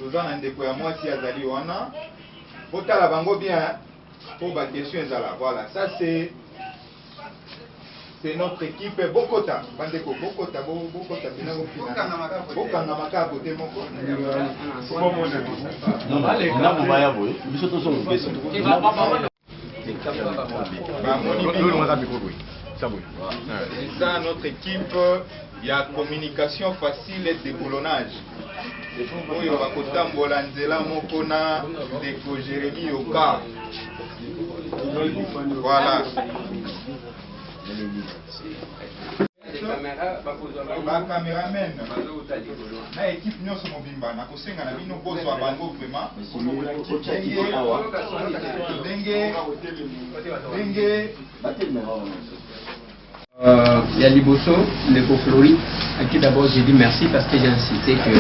toza na ndeko ya mwasi azali wana botala bango bien pour ba question ezala. Voilà, ça c'est notre équipe Bokota. Bandeko Bokota, Bokota bina bokanga maka côté moko. Non, allez, là on va y avoir. Biso to son beso. C'est ça notre équipe. Il y a communication facile et déboulonnage. Oyo bakotambola nzela moko na ndeko Jérémy Yoka. Voilà. Ba cameraman na équipe nyonso mobimba na kosenga na bino bozwa bango vraiment ndenge il y a Liboso, le Flori, à qui d'abord j'ai dit merci parce que j'ai incité que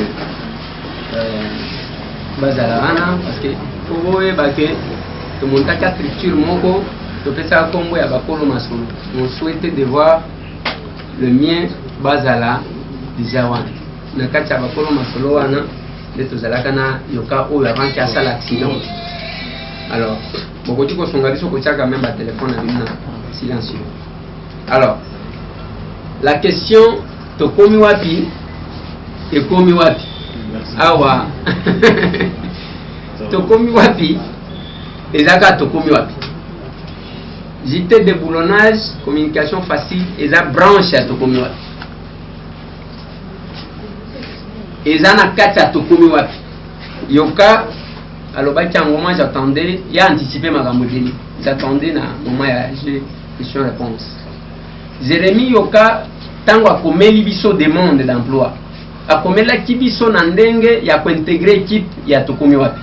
Bazalarana, parce que pour vous, tout le monde a quatre structures, mon on souhaitait de voir le mien Bazala Dizawan. Na kati ya bakolo masolo wana de tozalaka na yoka oyo avant qu'il y a ça l'accident. Alors, bokoti ko songa biso ko tiaka même ba téléphone na bino silencieux. Alors, la question tokomi wapi ekomi wapi? Awa. Tokomi wapi? Ezaka tokomi wapi? JT déboulonnage, communication facile, et ça branche à Tokomi Wapi. Et ça n'a qu'à Tokomi Wapi. Yoka, alors bah tiens, au moment j'attendais, il a anticipé ma gamodélie. J'attendais na moment j'ai question-réponse. Jérémy Yoka, tant à comme biso des mondes d'emploi. À comme la kibiso nandenge, il y a pour intégrer l'équipe, il y a Tokomi Wapi.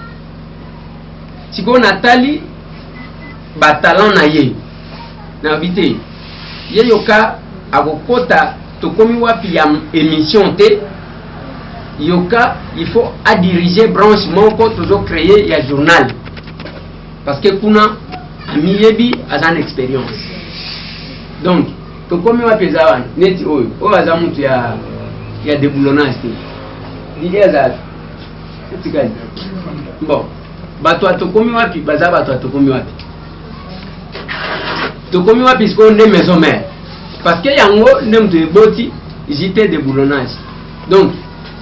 Si on Nathalie, batalan na ye. Na vite ye yoka akokota tokomi wapi ya émission te yoka il faut à diriger branche moko toujours créer ya journal parce que kuna amiyebi azan expérience donc tokomi wapi zawan neti oyo aza mutu ya déboulonnage te l'idée aza tikali bon bato tokomi wapi baza bato tokomi wapi tokomi wapi puisque on est maison mère parce que yango nem de boti JT déboulonnage donc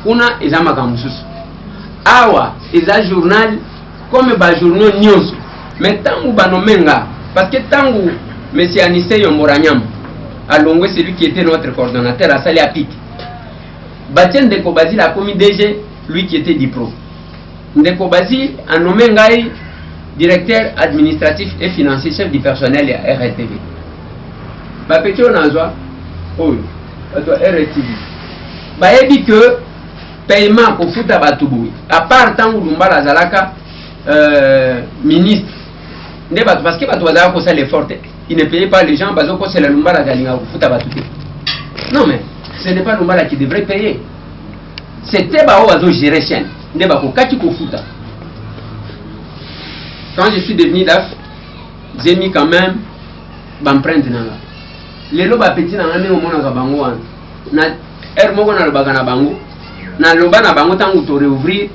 kuna eza makamususu awa eza journal comme ba journaux nyonso mais tangu banomenga parce que tangu monsieur Anissé Yomboranyam alongwe celui qui était notre coordonnateur à Sali Apik Batien Ndeko Bazil a commis DG lui qui était dipro Ndeko Bazil a nommé ngai directeur administratif et financier, chef du personnel à RTV. Bah petit on a joie, oh, RTV. Bah il dit que paiement pour foutre à Batouboui. À part tant où Lumbala Zalaka ministre, parce que Batouazara pour ça l'effort, il ne payait pas les gens parce que c'est la Lumbala Galinga pour foutre à Batouboui. Non mais ce n'est pas Lumbala qui devrait payer. C'était Baoazo gérer chaîne. Ne pas kati ko fouta. Quand je suis devenu DAF, j'ai mis quand même l'empreinte. Les lobes petits dans l'année au monde à Bango. Na Hermo na loba na Bango. Na loba na Bango tant que tu réouvrir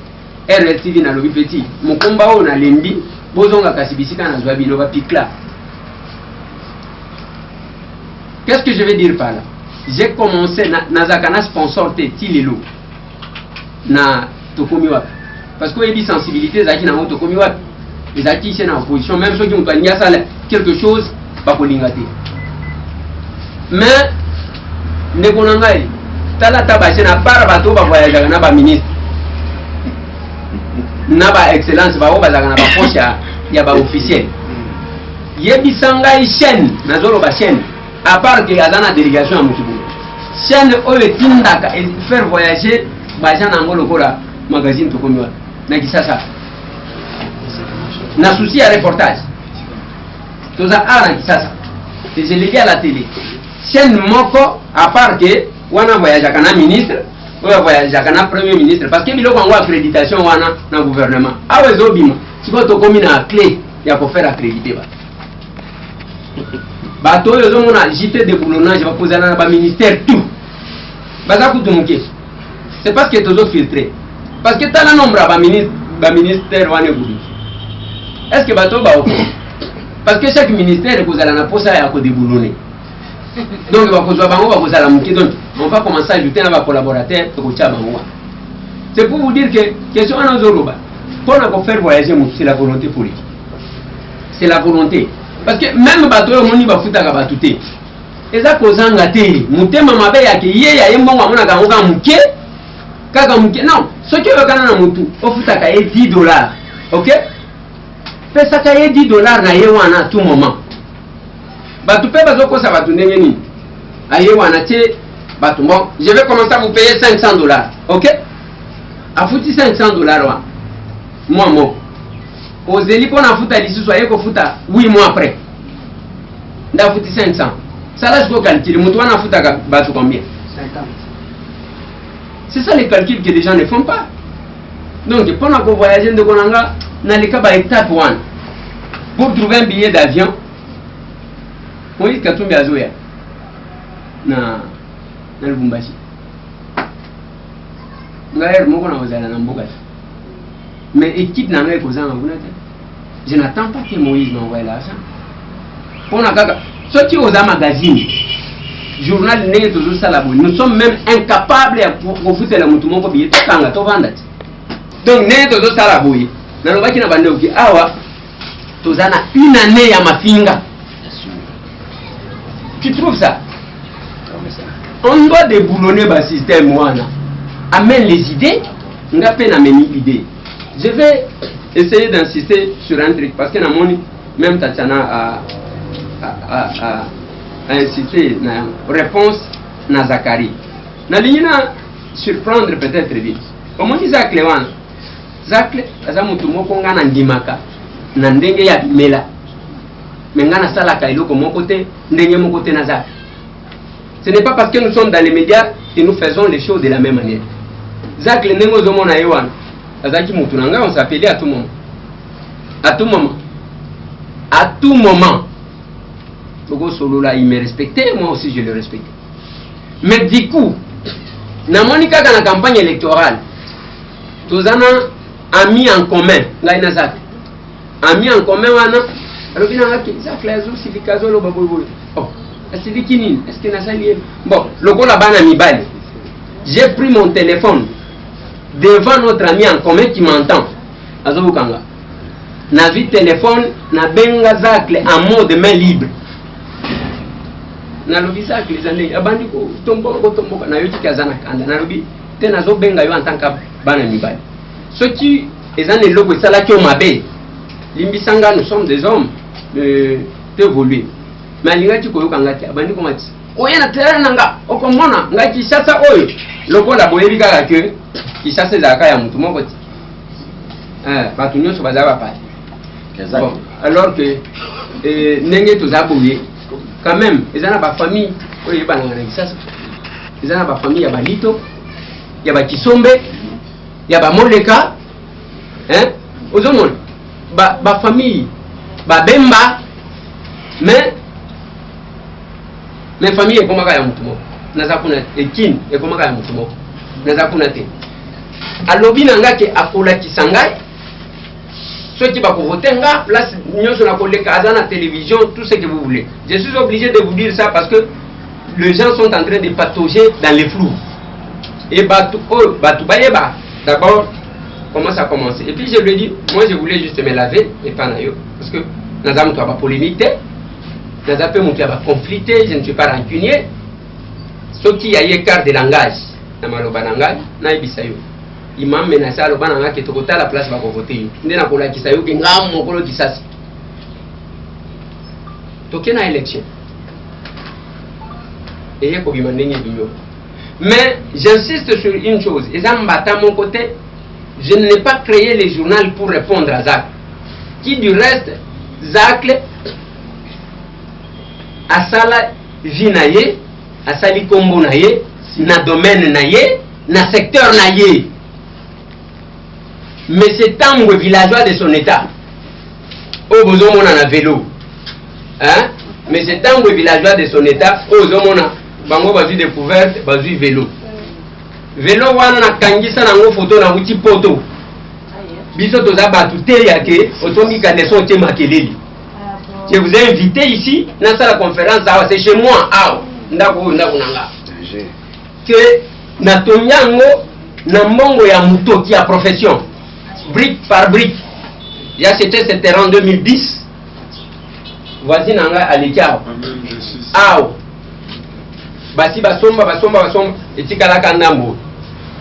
RTV na lobi petit. Mon combat on a lembi. Bozonga kasibisika na zwabi loba pikla. Qu'est-ce que je vais dire par là? J'ai commencé na zakana sponsor te tilelo na tokomi wapi. Parce que il y a des sensibilités zaki na tokomi wapi. Les acquis sont en opposition, même ceux qui ont gagné quelque chose, pas pour l'ingati. Mais, ne connaissez pas, la tabac, n'a pas bateau, va voyager, n'a pas ministre. N'a pas excellence, va pas poche, il y a pas officiel. Il y a des sangai chaîne, n'a pas chaîne, à part qu'il y a une délégation à Moutoubou. Chaîne, où le tindaka et faire voyager, bajan en gros, magazine, tout comme n'a qui ça. Na souci à reportage. Tout ça a ça. Et je l'ai dit à la télé. Chaîne moko à part que wana voyage à kana ministre, ou voyage à kana premier ministre parce que bilo kwa accréditation wana na gouvernement. Awe zobima. Si ko to komi na clé ya ko faire accréditer ba. Ba to yo zo mona JT déboulonnage va poser na ba ministère tout. Baza kutumuke. C'est parce que tozo filtré. parce que tala nombre ba ministère wane goudi est-ce que bato ba parce que chaque ministère kozala na posa ya ko déboulonner donc ba kozwa bango ba kozala muki donc on va commencer à ajouter na ba collaborateurs ko tia bango. C'est pour vous dire que question en Zoroba, pour nous faire voyager, c'est la volonté politique. C'est la volonté. Parce que même bateau, on y va foutre à batouté. Et ça cause un gâté. Mouté mama be ya ki ye ya yembo wa mona ka muke. Kaka muke. Non, ce qui veut kana na mutu, o fouta ka $10. OK? Fait ça ka $10 na yewana à tout moment. Batou pe bazo ko ça batou ndenge ni. Ayewana té batou bon, je vais commencer à vous payer $500. OK? A foutu $500 moi aux élites pour a foutu à l'issue soyez qu'on foutu 8 mois après n'a foutu 500 ça là je peux calculer mon toit n'a foutu à battre combien 50. C'est ça les calculs que les gens ne font pas. Donc pendant qu'on voyage de Konanga dans les cas étape 1 pour trouver un billet d'avion on dit qu'à tomber à Zoya na Lubumbashi. Mais équipe n'a pas posé un je n'attends pas que Moïse m'envoie l'argent. Pour ceux qui ont un magazine, journal n'est toujours ça là. Nous sommes même incapables de foutre le mouton pour billet tout le temps. Donc n'est toujours ça là. Dans le bas qui n'a pas de qui awa, tu as une année à ma finga. Tu trouves ça? On doit déboulonner le système ouana. Amène les idées, on a peine amener l'idée. Je vais essayer d'insister sur un truc parce que même Tatiana a incité la réponse à Zachary. Na ligne surprendre peut-être vite. Comment dit Zach Lewan? Zach Azamutumo Konga Nandimaka, Nandenge ya Mela. Mengana Sala Kailo comme mon côté, Ndenge mon côté Nazak. Ce n'est pas parce que nous sommes dans les médias que nous faisons les choses de la même manière. Zach le Nengo Zomona Ewan, Azaki Moutunanga, on s'appelait à tout moment. À tout moment. À tout moment. Togo Solo là, il me respectait, moi aussi je le respectais. Mais du coup, dans Monica dans la campagne électorale, Tozana a mis en commun, Zach. A mis en commun, alors qu'il y a Zach Lazo, Silikazo, le Baboui. Oh, est-ce que Nazali bon, le gars là-bas n'a mis balle. J'ai pris mon téléphone devant notre ami en commun qui m'entend. Azobukanga. Na vu téléphone, na benga Zacle en mode main libre. Na lobi Zacle les années abandi ko tombo na yoti kazana kanda na lobi te na zo benga yo en tant que bana mibali. Ce qui les années logo sala ki o mabe. Limbisanga nous sommes des hommes d'évoluer. Mais l'ingati ko yo kanga ti abandi ko mati. Oyena tera nanga okomona ngaki sasa oyo loko la boyebi kaka ke kisasa ezalaka ya mutu moko ti bato nyonso bazala bapali. Bon, alors que ndenge toza boye quand même ezala ba famille oyo ebananga na kisasa ezala ba famille ya balito ya bakisombe ya bamoleka ozomona ba famille babemba mais famille est comme ya mutu moko naza kuna ekine ekomaka ya mutu moko naza kuna te alobi nanga ke akolakisa ngai ceux qui va voter nga place nyonso na koleka aza na télévision tout ce que vous voulez. Je suis obligé de vous dire ça parce que les gens sont en train de patauger dans les flous et batu bayeba d'abord comment ça a commencé et puis je lui ai dit moi je voulais juste me laver et pas nayo parce que naza mutu aba polémique naza pe mutu aba conflité, je ne suis pas rancunier. Ceux qui a écart de langage na maloba nanga na ibisa yo imam menasa aloba nanga ke tokota la place ba ko voter nde na kola kisa yo ke ngam mokolo kisasi toke na élection et ko bima ndenge binyo. Mais j'insiste sur une chose, ezambata mon côté, je n'ai pas créé les journaux pour répondre à Zach qui du reste Zach asala vinaye asali kombo na ye na domaine na ye na secteur na ye. Mais c'est tango villageois de son état au besoin on a vélo hein, mais c'est tango villageois de son état au besoin on a bango bazu découverte bazu vélo Vélo wana na kangisa na ngo photo na uti poto. Biso toza batu te yake otomi ka leçon te makeleli. Je vous ai invité ici dans la conférence, c'est chez moi, que Natonyango, Namongo ya Muto qui a profession, brique par brique. Il y a c'était en 2010. Voici Nanga à l'écart. Aou. Basi basomba, et Tikala Kandambo.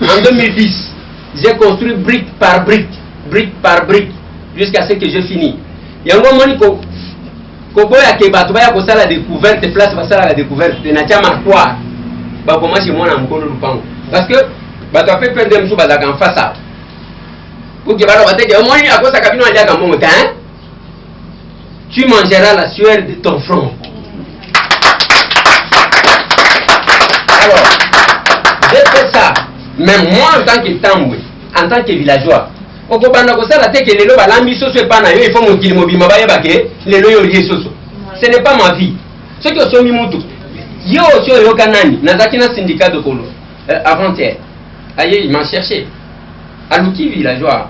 En 2010, j'ai construit brique par brique, jusqu'à ce que j'ai fini. Yango Moniko. Koboya ke bato baya ko sala découverte place ba sala la découverte na chama quoi ba commencer moi na mkono lupango parce que bato fait perdre mso bazaka en face ça pour que balo bateke au moins akosa kabino alia ka mongo hein tu mangeras la sueur de ton front. Alors j'ai fait ça même moi en tant que Tambwe, en tant que villageois. Okobanda kosala te ke lelo balambi soso epa na yo il faut mokili mobima bayeba ke lelo yo lié soso. Ce n'est pas ma vie. Ce que osomi mutu. Yo osio yo kanani nazaki na syndicat de Kolo avant-hier. Aye il m'a cherché. Aluki villageois.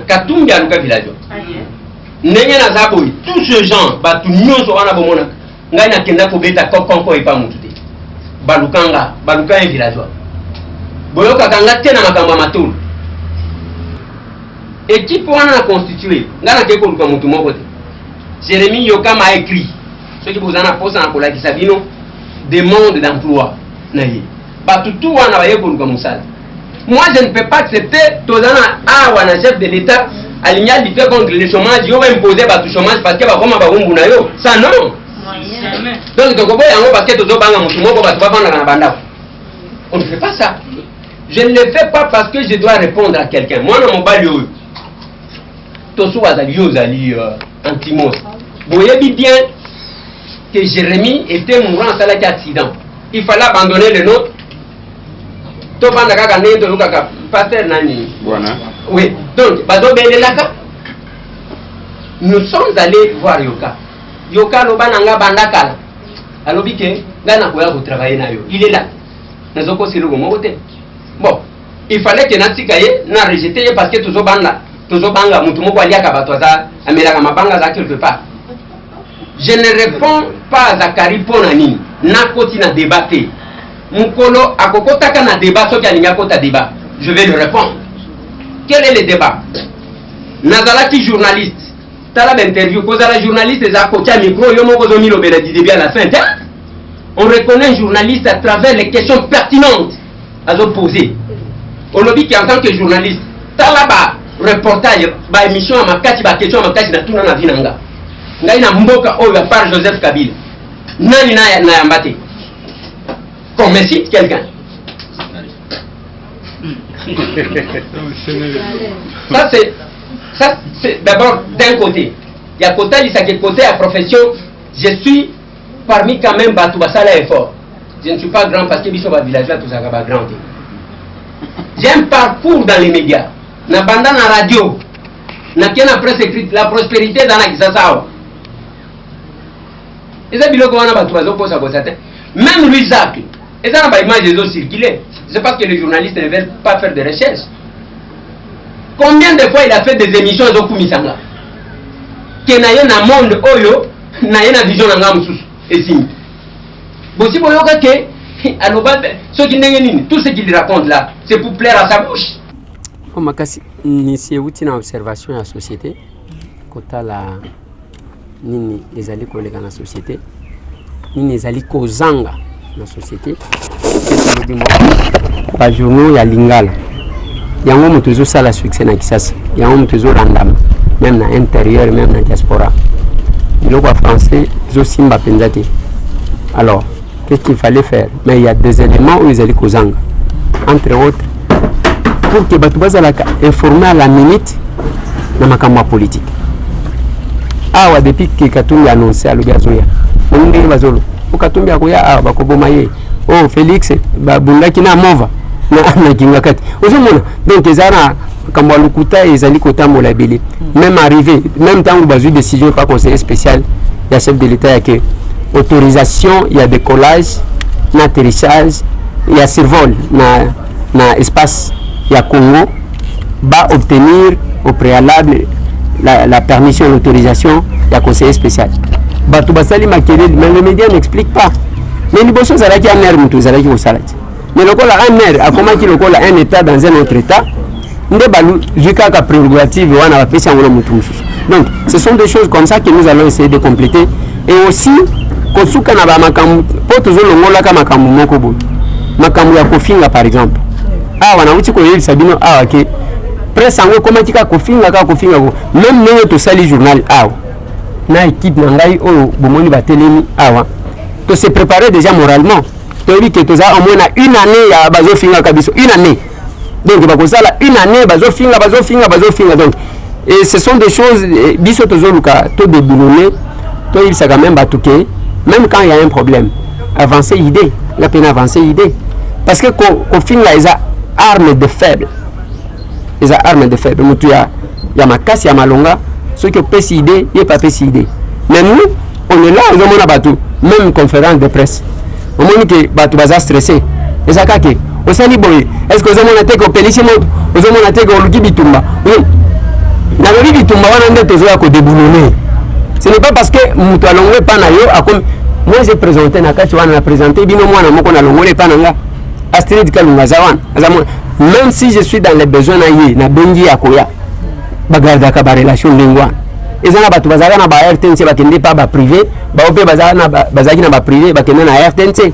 Katumbi aluka villageois. Ndenge nazako tous ces gens batu nyonso wana bomona. Ngai na kenda ko beta kokonko epa mutu te. Balukanga, baluka un villageois. Boyoka kanga tena makamba matulu. Équipe wana constituée ngana ke ko luka mutu moko te. Jérémy Yokam a écrit ce qui vous en a posé en kola kisabino demande d'emploi naye batutu wana baye ko luka musala. Moi je ne peux pas accepter tozana awa na chef de l'état aligna lutter contre le chômage yo va imposer batu chômage parce que ba koma ba umbu na yo ça non. Donc to ko boya ngo parce que tozo banga mutu moko batu ba banda na banda. On ne fait pas ça. Je ne le fais pas parce que je dois répondre à quelqu'un. Moi non mon balio Tosu Azali Antimos. Vous voyez bien que Jérémy était mourant en salle d'accident. Il fallait abandonner le nôtre. Oui, donc, nous sommes allés voir Yoka. Yoka Lobananga Bandakala. Alors, il est là. Bon, il fallait que Natikaye n'a rejeté parce que tout banda. Tozobanga mutu moko aliaka bato za amelaka mabanga za quelque part. Je ne réponds pas à Zakari pona nini na koti na débattre. Mukolo akokotaka na débat soki alinga kota débat. Je vais le répondre. Quel est le débat? Nazalaki journaliste. Tala l'interview kozala journaliste za kotia micro yo moko zo milo bela du début à la fin. On reconnaît un journaliste à travers les questions pertinentes à opposer. On le dit qu'en tant que journaliste, talaba reportage ba émission à makati ba question à makati na tuna na vinanga ngai na mboka oyo par Joseph Kabila nani na yambate comme si quelqu'un ça c'est d'abord d'un côté il y a côté il s'agit côté à profession je suis parmi quand même batu basala effort je ne suis pas grand parce que biso ba villageois tout ça ba grand j'ai un parcours dans les médias na banda na radio na kena presse écrite la prospérité dans la kisasa eza biloko wana batu bazo posa bosate même Louis Jacques eza na ba image zo circuler c'est parce que les journalistes ne veulent pas faire de recherche. Combien de fois il a fait des émissions zo kumisanga ke na ye na monde oyo na ye na vision na ngamususu esimi bosi boyoka ke aloba ce qui ndenge nini tout ce qu'il raconte là c'est pour plaire à sa bouche. Makasi nisi uti na observation ya société kotala nini ezali koleka na société nini ezali kozanga na société pa journaux ya lingala yango moto ezo sala succès na Kisasa yango moto ezo randama même na intérieur même na diaspora biloko français ezo simba penza te. Alors qu'est-ce qu'il fallait faire? Mais il y a des éléments où ezali kozanga entre autres pour que batu bazalaka informé à la minute na makambo politique. Awa depuis que Katumbi annoncé à Lubiazoya monde bazolo o Katumbi akoya awa bakoboma ye oh Félix babundaki na mova na kingakati ozomona donc ezana makambo lukuta ezali kotambola ebele même arrivé même temps où bazui décision par conseiller spécial ya chef de l'état ya que autorisation ya décollage na atterrissage il y a survol na espace ya Congo va obtenir au préalable la permission, l'autorisation du conseiller spécial. Batou basali makelele, mais les médias n'expliquent pas. Mais les bossos zalaki en air mutu zalaki au salati. Mais le col en air a comment qui le col un état dans un autre état. Nde balu jusqu'à ka prérogative wana ba pesa ngolo mutu mususu. Donc ce sont des choses comme ça que nous allons essayer de compléter et aussi kosuka na ba makambu po toujours longola ka makambu moko bo. Makambu ya kofinga par exemple. Ah wana uti ko yebisa bino ah ok. Presse yango comment tika kofinga ko même nous to sali journal awa na équipe na ngai oyo bomoni batelemi awa to se préparer déjà moralement to bi que to za au moins une année ya bazo finga kabiso une année donc bakozala une année bazo finga donc et ce sont des choses biso to zoluka to déboulonner to yibisa quand même batuke même quand il y a un problème avancer idée la peine avancer idée parce que ko finga les armes de faible. Les armes de faible. Il y a ma casse, il y a ma longa. Ceux qui ont idée, il n'y a pas idée. Mais nous, on est là, on a bateau. Même conférence de presse. On a dit que bateau va stressé. Et ça kake. On s'est dit, est-ce que vous avez été au Pélissimo? Vous avez été au Luki Bitumba? Oui. Dans le Luki Bitumba, on a été déboulonné. Ce n'est pas parce que nous allons pas nayo. Moi, j'ai présenté, on a présenté, bino moi, on a longolé pas nanga. Astrid Kalunga Zawan. Même si je suis dans les besoins na bengi akoya bagarda ka ba relation lingwa ezana batu bazaka na ba RTNC bakende pas ba privé ba opé bazaka na bazaki na ba privé bakende na RTNC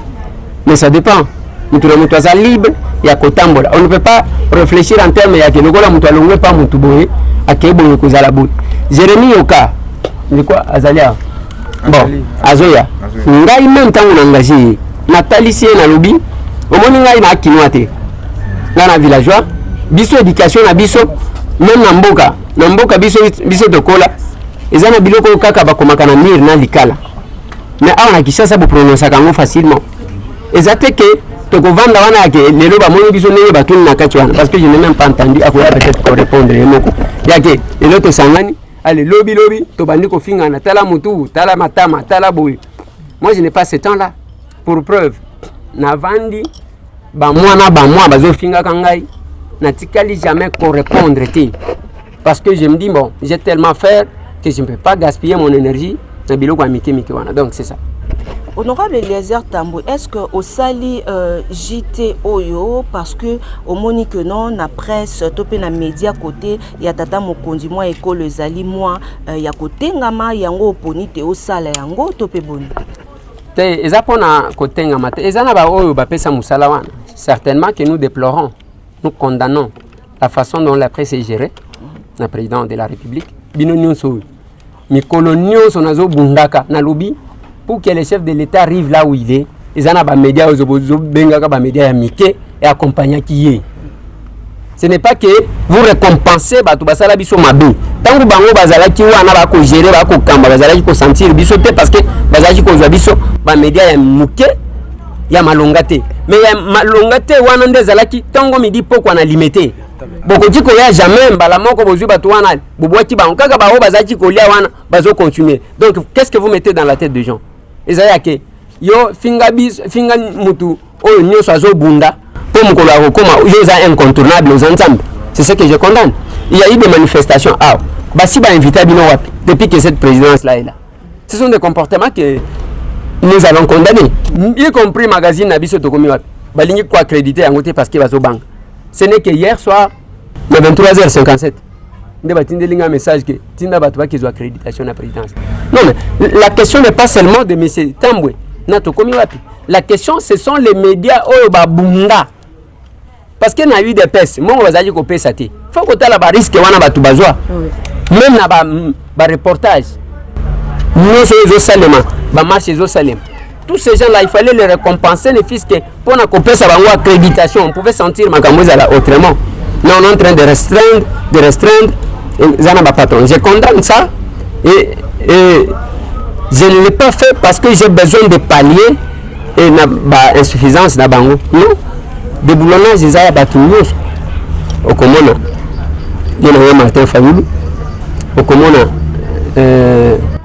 mais ça dépend mutu na mutu aza libre ya kotambola on ne peut pas réfléchir en termes ya que lokola mutu alongwe pas mutu boye akebo kozala boye Jérémy Yoka ni quoi azalia bon azoya ngai même tango na engagé Nathalie sie na lobi omoni ngai na kinwate dans la villageois, biso éducation na biso, même na mboka biso tokola, ezana biloko kaka bakomaka na mire na likala. Mais awa na Kinshasa bo prononcer kango facilement. Ezate que tokovanda wana ke lelo ba moni biso neye batuni na kati wana parce que je n'ai même pas entendu akoya peut-être ko répondre moko. Yake lelo to sangani, allez lobby to bandi ko finga na tala mutu, tala matama, tala boy. Moi je n'ai pas ce temps là. Pour preuve, na vandi moi bazo finga kangai na tikali jamais correspondre parce que je me dis bon j'ai tellement faire que je ne peux pas gaspiller mon énergie na biloko amike wana donc c'est ça. Honorable Eliezer Tambo, est-ce que au sali JT Oyo parce que au moni que non na presse topé na média côté ya tata mokonzi moi école zali moi ya côté ngama yango oponite au sala yango topé boni te ezapona côté ngama te ezana ba oyo ba pesa musala wana. Certainement que nous déplorons, nous condamnons la façon dont la presse est gérée, le président de la République. Mais coloniaux sont nazo bundaka na lobby pour que le chef de l'État arrive là où il est. Ils en ont des médias aux médias amicaux et accompagnants qui est. Ce n'est pas que vous récompensez bato basala biso mabe. Tant que bango bazala ki wana ba ko gérer ba ko kamba bazala ki ko sentir biso te parce que bazala ki ko zwa biso ba médias ya muke ya malongate. Mais ya malongate wana ndezalaki tango midi poko na limité. Boko diko ya jamais mbala moko bozui bato wana bobwaki ba kaka ba o bazaki ko lia wana bazo continuer. Donc qu'est-ce que vous mettez dans la tête des gens? Ezaya ke yo finga mutu o nyoso azo bunda pour mukolo akoma yo za incontournable aux ensemble. C'est ce que je condamne. Il y a eu des manifestations basi ba invité bino wapi depuis que cette présidence là est là. Ce sont des comportements que nous allons condamner, y compris magazine Nabiso Tokomi wapi. Balingi ko accréditer yango te parce que bazo bank. Ce n'est que hier soir à 23h57. Nde batindelinga message que tinda bato ba kizo accréditation na présidence. Non mais la question n'est pas seulement de monsieur Tambwe na Tokomi wapi. La question ce sont les médias oyo ba bunda. Parce que na eu des pestes, moi bazali ko pesa te. Faut que tala ba risque wana bato bazwa. Même na ba reportage. Nous sommes au Salema, ba marché au Salem. Tous ces gens-là, il fallait les récompenser, les fils que pour na couper sa bango accréditation, on pouvait sentir makamouza autrement. Là, on est en train de restreindre. Zana ba patron. Je condamne ça et je ne l'ai pas fait parce que j'ai besoin de pallier et na ba insuffisance na bango. Non. De boulonnage des aya batunyos. Au komona. Yena Martin Fayulu. Au komona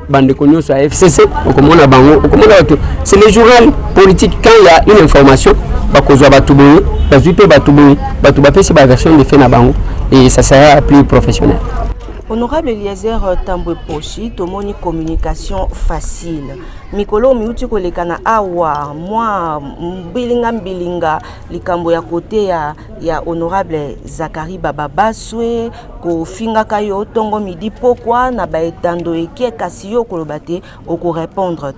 bande konyo sur FCC, au komona bango, au komona c'est le journal politique quand il y a une information, bakozwa bato boye bazwi mpe bato boye bato bapesi baversion de fait na bango et ça sera plus professionnel. Honorable Eliezer Tambwe Poshi, tomoni communication facile. Mikolo miuti kolekana awa moi mbilinga likambo ya kote ya honorable Zakari Baba Baswe ko finga kayo tongo midi pourquoi na ba etando eke kasi yo kolobate oko répondre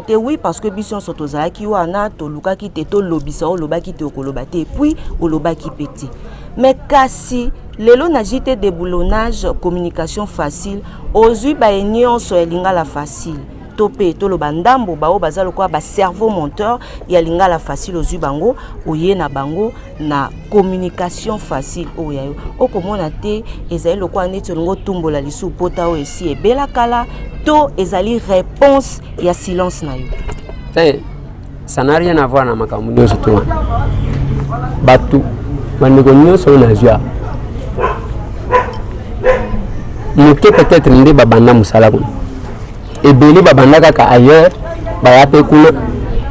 te oui parce que biso sotoza ki wana to luka ki te to lobisa o lobaki te okolobate puis o lobaki peti mais kasi lelo na jité déboulonnage communication facile ozui ba nyonso elingala facile topé to lo bandambo bao bazalo kwa ba cerveau monteur ya lingala facile ozui bango oye na bango na communication facile oyayo okomona te ezali lokwa neti ngo tumbola lisu pota o esi ebela kala to ezali réponse ya silence na yo. Ça n'a rien à voir na makambo nyonso to wana batu bandeko nyonso na zwa moke peut-être nde babanda musala kuna ebeli babanda kaka ailleurs bayape kuna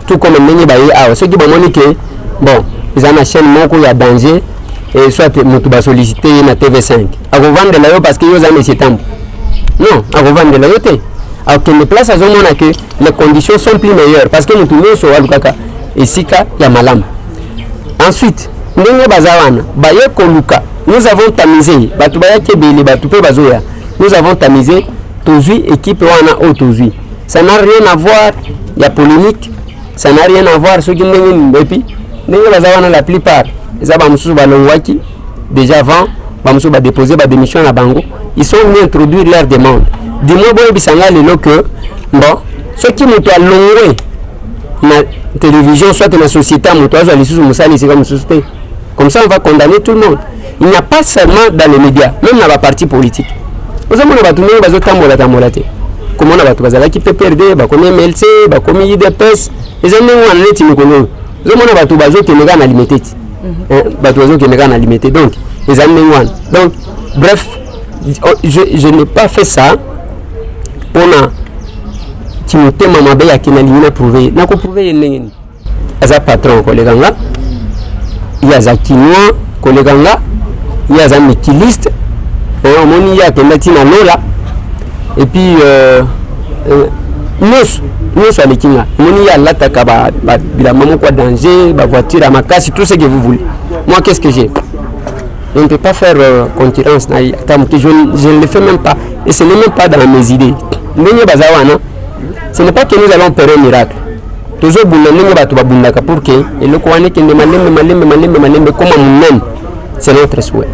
tout comme ndenge baye awa soki bamoni ke bon eza na chaîne moko ya danger et soit moto basollicité ye na TV5 akovandela yo parce que yo za monsieur Tambo non akovandela yo te akende place azomona ke les conditions sont plus meilleures parce que moto nyonso alukaka esika ya malamu. Ensuite ndenge bazawana baye koluka nous avons tamisé batu bayake beli batu pe bazoya nous avons tamisé tozui équipe wana o tozui ça n'a rien à voir ya polémique ça n'a rien à voir ce qui ndenge mbepi ndenge bazawana la plupart eza ba mususu balongwaki déjà avant ba mususu ba déposer ba démission na bango ils sont venus introduire leur demande du moins boye bisanga lelo que bon ce qui moto alongwe na télévision soit na société moto azo lisusu musali c'est comme société. Comme ça, on va condamner tout le monde. Il n'y a pas seulement dans les médias, même dans la partie politique. Vous savez, on va tourner les autres. Comment on va tout bazala qui peut perdre, bah comme MLC, bah comme IDPS, les amis on allait te connaître. Vous savez, on va tout bazo qui n'est pas limité. Bah tout bazo qui n'est pas limité. Donc, les amis on. Donc, bref, je n'ai pas fait ça pour na Timothée Mamabe ya kinali prouver. Na ko prouver yenengeni. As a patron collègue là. Il y a Zakinois, collègue là, il y a un métiliste, il y a Kenatina Lola, et puis nous sommes les Kinga. Il y a l'attaque, la maman quoi danger, la voiture à ma casse, tout ce que vous voulez. Moi, qu'est-ce que j'ai? Je ne peux pas faire concurrence, je ne le fais même pas, et ce n'est même pas dans mes idées. Ce n'est pas que nous allons opérer un miracle. Toujours boulonnez batu babundaka pour que et le koane kende malembe comme un c'est notre souhait.